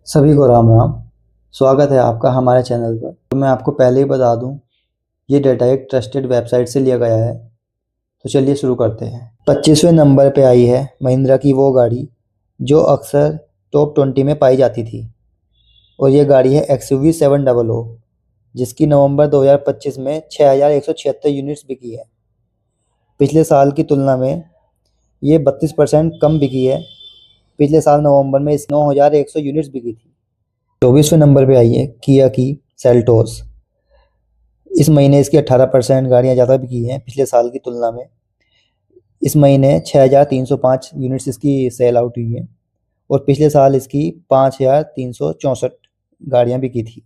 सभी को राम राम। स्वागत है आपका हमारे चैनल पर। तो मैं आपको पहले ही बता दूं, ये डाटा एक ट्रस्टेड वेबसाइट से लिया गया है। तो चलिए शुरू करते हैं। 25वें नंबर पे आई है महिंद्रा की वो गाड़ी जो अक्सर टॉप 20 में पाई जाती थी, और ये गाड़ी है XUV 700, जिसकी नवंबर 2025 में 6176 यूनिट्स बिकी है। पिछले साल की तुलना में ये 32% कम बिकी है। पिछले साल नवंबर में इस 9100 यूनिट्स बिकी थी। 24वें नंबर पे आई है किया की सेल्टोस। इस महीने इसकी 18% गाड़ियाँ ज़्यादा बिकी हैं पिछले साल की तुलना में। इस महीने 6305 यूनिट्स इसकी सेल आउट हुई है, और पिछले साल इसकी 5364 गाड़ियाँ बिकी थी।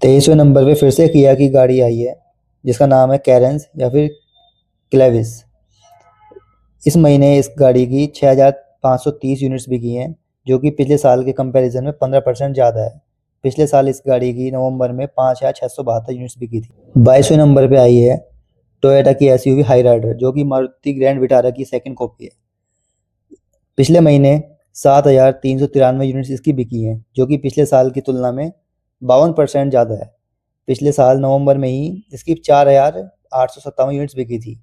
23वें नंबर पे फिर से किया की गाड़ी आई है जिसका नाम है कैरेंस या फिर क्लेविस। इस महीने इस गाड़ी की 6530 यूनिट्स बिकी हैं, जो कि पिछले साल के कंपैरिजन में 15% ज़्यादा है। पिछले साल इस गाड़ी की नवंबर में 5672 यूनिट्स बिकी थी। 22वें नंबर पे आई है टोयोटा की SUV हाई राइडर, जो कि मारुति ग्रैंड विटारा की सेकंड कॉपी है। पिछले महीने 7393 यूनिट्स इसकी बिकी हैं, जो कि पिछले साल की तुलना में 52% ज़्यादा है। पिछले साल नवंबर में ही इसकी 4857 यूनिट्स बिकी थी।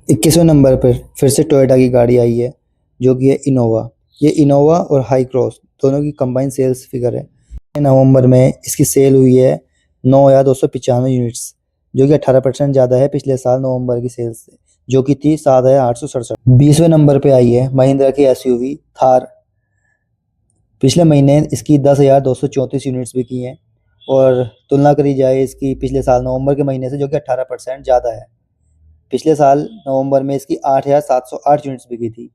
21वें नंबर पर फिर से टोयोटा की गाड़ी आई है, जो कि है इनोवा। ये इनोवा और हाई क्रॉस दोनों की कंबाइंड सेल्स फिगर है। नवंबर में इसकी सेल हुई है 9295 यूनिट्स, जो कि 18% ज़्यादा है पिछले साल नवंबर की सेल्स से, जो कि थी 7867। 20वें नंबर पे आई है महिंद्रा की SUV थार। पिछले महीने इसकी 10,234 यूनिट्स बिकी हैं, और तुलना करी जाए इसकी पिछले साल नवंबर के महीने से, जो कि 18% ज़्यादा है। पिछले साल नवंबर में इसकी 8708 यूनिट्स बिकी थी।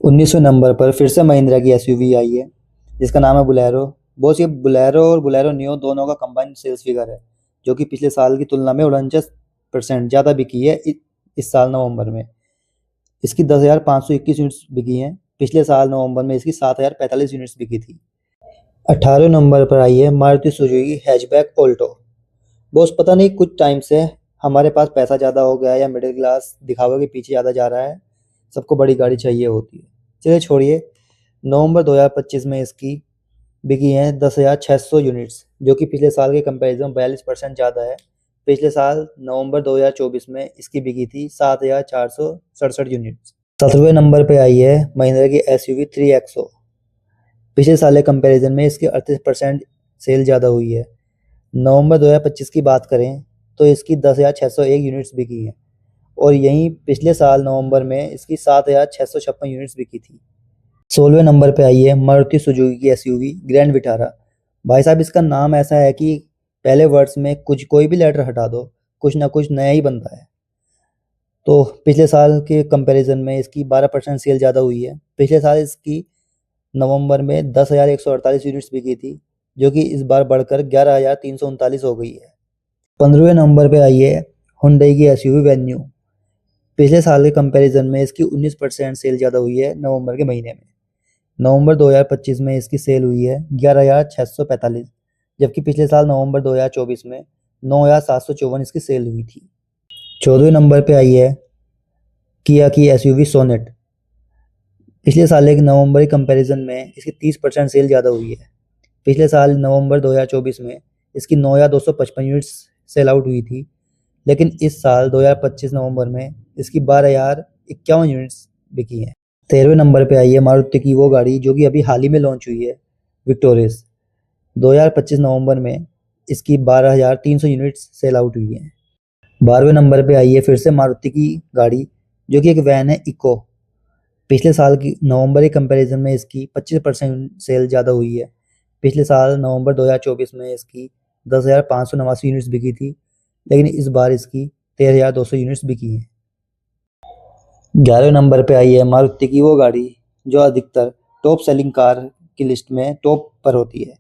19वें नंबर पर फिर से महिंद्रा की SUV आई है जिसका नाम है बुलेरो। बॉस, ये बुलेरो और बुलेरो नियो दोनों का कंबाइंड सेल्स फिगर है, जो कि पिछले साल की तुलना में 49% ज़्यादा बिकी है इस साल नवंबर में। इसकी 10,521 यूनिट्स बिकी हैं। पिछले साल नवंबर में इसकी 7,045 यूनिट्स बिकी थी। 18वें नंबर पर आई है Maruti Suzuki hatchback Alto. Boss, पता नहीं कुछ टाइम से हमारे पास पैसा ज़्यादा हो गया है या मिडिल क्लास दिखावे के पीछे ज़्यादा जा रहा है, सबको बड़ी गाड़ी चाहिए होती है। चलिए छोड़िए। नवंबर 2025 में इसकी बिकी हैं 10,600 यूनिट्स, जो कि पिछले साल के कंपैरिजन 42% ज़्यादा है। पिछले साल नवंबर 2024 में इसकी बिकी थी 7,467 यूनिट्स। 17वें नंबर पे आई है महिंद्रा की SUV 3XO। पिछले साल के कंपैरिजन में इसकी 38% सेल ज़्यादा हुई है। नवंबर 2025 की बात करें तो इसकी 10,601 यूनिट्स बिकी हैं, और यहीं पिछले साल नवंबर में इसकी 7,656 यूनिट्स बिकी थी। 16वें नंबर पे आई है मारुति सुजुकी की SUV ग्रैंड विटारा। भाई साहब, इसका नाम ऐसा है कि पहले वर्ड्स में कोई भी लेटर हटा दो, कुछ ना कुछ नया ही बनता है। तो पिछले साल के कंपैरिजन में इसकी 12% सेल ज़्यादा हुई है। पिछले साल इसकी नवंबर में 10,148 यूनिट्स बिकी थी, जो कि इस बार बढ़कर 11,339 हो गई है। 15वें नंबर पे आई है हुंडई की SUV वेन्यू। पिछले साल के कंपैरिजन में इसकी 19% सेल ज़्यादा हुई है नवंबर के महीने में। नवंबर 2025 में इसकी सेल हुई है 11,645, जबकि पिछले साल नवंबर 2024 में 9,754 इसकी सेल हुई थी। 14वें नंबर पे आई है किया की SUV सोनेट। पिछले साल के नवंबर के कंपैरिजन में इसकी 30% सेल ज़्यादा हुई है। पिछले साल नवंबर 2024 में इसकी 9,255 यूनिट्स सेल आउट हुई थी, लेकिन इस साल 2025 नवंबर में इसकी 12,051 यूनिट्स बिकी हैं। 13वें नंबर पे आई है मारुति की वो गाड़ी जो कि अभी हाल ही में लॉन्च हुई है, विक्टोरियस। 2025 नवंबर में इसकी 12,300 यूनिट्स सेल आउट हुई हैं। 12वें नंबर पे आई है फिर से मारुति की गाड़ी जो कि एक वैन है, इको। पिछले साल की नवंबर के कंपैरिजन में इसकी 25% सेल ज़्यादा हुई है। पिछले साल नवंबर 2024 में इसकी 10,589 यूनिट्स बिकी थी, लेकिन इस बार इसकी 13,200 यूनिट्स बिकी हैं। 11वें नंबर पे आई है मारुति की वो गाड़ी जो अधिकतर टॉप सेलिंग कार की लिस्ट में टॉप पर होती है,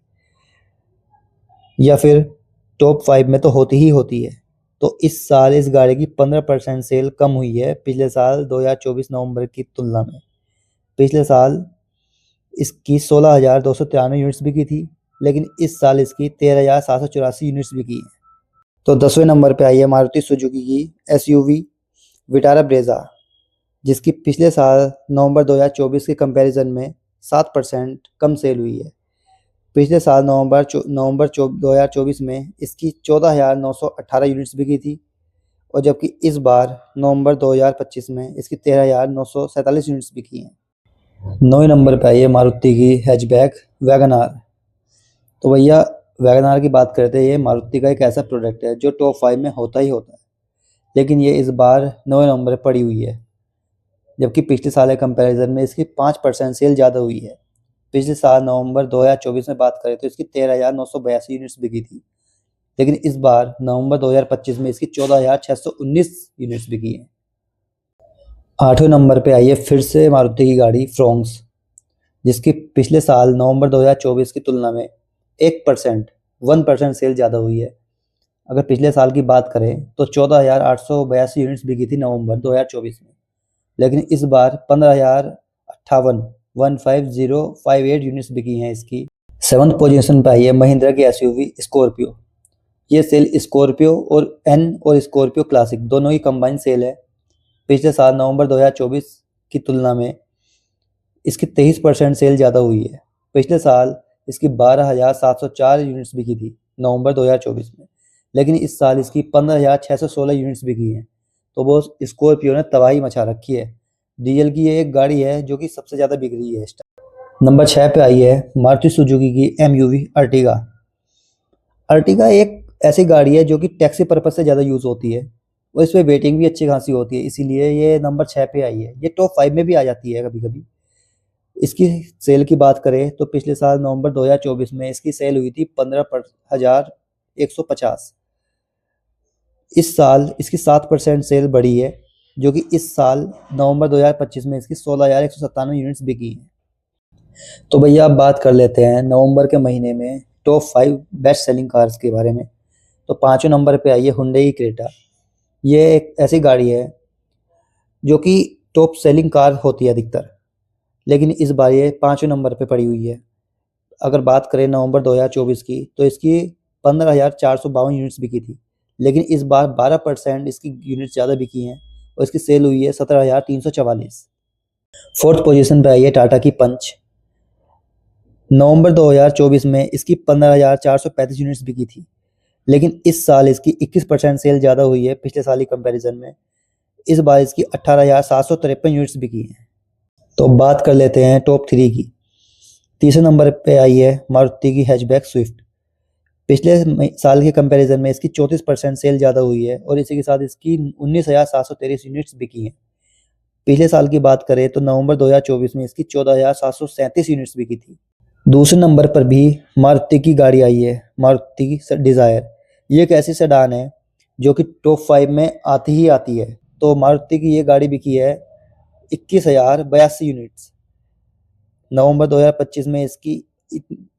या फिर टॉप 5 में तो होती ही होती है। तो इस साल इस गाड़ी की 15% सेल कम हुई है पिछले साल 2024 नवंबर की तुलना में। पिछले साल इसकी 16,293 यूनिट्स बिकी थी, लेकिन इस साल इसकी 13,784 यूनिट्स बिकी हैं। तो 10वें नंबर पे आई है मारुति सुजुकी की SUV विटारा ब्रेजा, जिसकी पिछले साल नवंबर 2024 के कंपैरिजन में 7% कम सेल हुई है। पिछले साल नवंबर 2024 में इसकी 14,918 यूनिट्स बिकी थी, और जबकि इस बार नवंबर 2025 में इसकी 13,947 यूनिट्स बिकी हैं। 9वें नंबर पर आई है मारुति की हैचबैक वैगन आर। तो भैया वैगन आर की बात करते हैं, ये मारुति का एक ऐसा प्रोडक्ट है जो टॉप 5 में होता ही होता है, लेकिन ये इस बार 9वें नंबर पर पड़ी हुई है, जबकि पिछले साल के कंपैरिजन में इसकी 5% सेल ज़्यादा हुई है। पिछले साल नवंबर 2024 में बात करें तो इसकी 13,982 यूनिट्स बिकी थी, लेकिन इस बार नवंबर 2025 में इसकी 14,619 यूनिट्स बिकी हैं। 8वें नंबर पे आई है फिर से मारुति की गाड़ी फ्रोंक्स, जिसकी पिछले साल नवंबर 2024 की तुलना में 1% सेल ज़्यादा हुई है। अगर पिछले साल की बात करें तो 14,882 यूनिट्स बिकी थी नवंबर 2024 में, लेकिन इस बार 15,058 यूनिट्स बिकी हैं इसकी। 7th पोजीशन पर आई है महिंद्रा की एसयूवी स्कॉर्पियो। ये सेल स्कॉर्पियो और एन और स्कॉर्पियो क्लासिक दोनों ही कंबाइन सेल है। पिछले साल नवंबर 2024 की तुलना में इसकी 23% सेल ज़्यादा हुई है। पिछले साल इसकी 12,704 यूनिट्स बिकी थी नवंबर 2024 में, लेकिन इस साल इसकी 15,616 यूनिट्स बिकी हैं। तो वो स्कॉर्पियो ने तबाही मचा रखी है। डीजल की ये एक गाड़ी है जो कि सबसे ज़्यादा बिक रही है इस टाइम। नंबर 6 पे आई है मारुति सुजुकी की एमयूवी अर्टिगा। अर्टिगा एक ऐसी गाड़ी है जो कि टैक्सी पर्पज से ज़्यादा यूज़ होती है, और इस पर वेटिंग भी अच्छी खासी होती है, इसीलिए ये नंबर 6 पे आई है। ये टॉप 5 में भी आ जाती है कभी कभी। इसकी सेल की बात करें तो पिछले साल नवंबर 2024 में इसकी सेल हुई थी 15,150। इस साल इसकी 7% सेल बढ़ी है, जो कि इस साल नवंबर 2025 में इसकी 16,197 यूनिट्स बिकी हैं। तो भैया अब बात कर लेते हैं नवंबर के महीने में टॉप 5 बेस्ट सेलिंग कार्स के बारे में। तो 5वें नंबर पे आई है हुंडई क्रेटा। ये एक ऐसी गाड़ी है जो कि टॉप सेलिंग कार होती है अधिकतर, लेकिन इस बार ये 5वें नंबर पे पड़ी हुई है। अगर बात करें नवंबर 2024 की तो इसकी 15,452 यूनिट्स बिकी थी, लेकिन इस बार 12% इसकी यूनिट्स ज़्यादा बिकी हैं, और इसकी सेल हुई है 17,344। 4th पोजीशन पे आई है टाटा की पंच। नवंबर 2024 में इसकी 15,435 यूनिट्स बिकी थी, लेकिन इस साल इसकी 21% सेल ज़्यादा हुई है पिछले साल की कंपैरिजन में। इस बार इसकी 18,753 यूनिट्स बिकी हैं। तो बात कर लेते हैं टॉप 3 की। 3रे नंबर पे आई है मारुति की हैचबैक स्विफ्ट। पिछले साल के कंपैरिजन में इसकी 34% सेल ज़्यादा हुई है, और इसी के साथ इसकी 19,723 यूनिट्स बिकी हैं। पिछले साल की बात करें तो नवंबर 2024 में इसकी 14,737 यूनिट्स बिकी थी। दूसरे नंबर पर भी मारुति की गाड़ी आई है, मारुति की डिज़ायर। ये एक ऐसी सेडान है जो कि टॉप 5 में आती ही आती है। तो मारुति की ये गाड़ी बिकी है 21,082 यूनिट्स। नवंबर 2025 में इसकी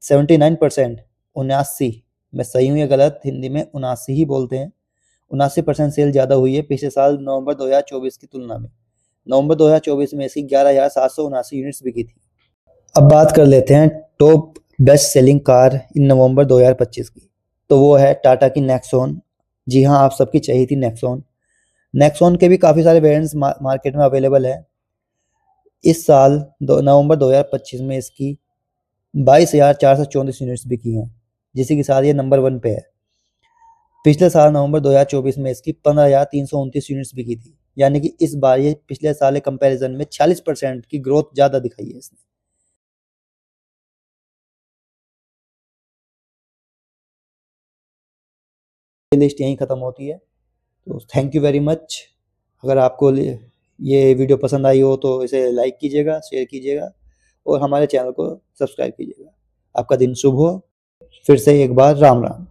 79%, 79, मैं सही हूँ या गलत, हिंदी में 79 ही बोलते हैं, 79% सेल ज़्यादा हुई है पिछले साल नवंबर 2024 की तुलना में। नवंबर 2024 में इसकी 11,779 यूनिट्स बिकी थी। अब बात कर लेते हैं top best selling car in नवंबर 2025 की। तो वो है टाटा की नेक्सॉन। जी हाँ, आप सबकी चाहिए थी नेक्सॉन। नेक्सॉन के भी काफ़ी सारे वेरिएंट्स मार्केट में अवेलेबल है। इस साल नवंबर 2025 में इसकी 22,434 यूनिट्स बिकी हैं, जिसके के साथ ये नंबर 1 पे है। पिछले साल नवंबर 2024 में इसकी 15,329 यूनिट्स बिकी थी, यानी कि इस बार ये पिछले साल के कंपैरिजन में 40% की ग्रोथ ज़्यादा दिखाई है इसने। लिस्ट यहीं ख़त्म होती है। तो थैंक यू वेरी मच। अगर आपको ये वीडियो पसंद आई हो तो इसे लाइक कीजिएगा, शेयर कीजिएगा, और हमारे चैनल को सब्सक्राइब कीजिएगा। आपका दिन शुभ हो। फिर से एक बार राम राम।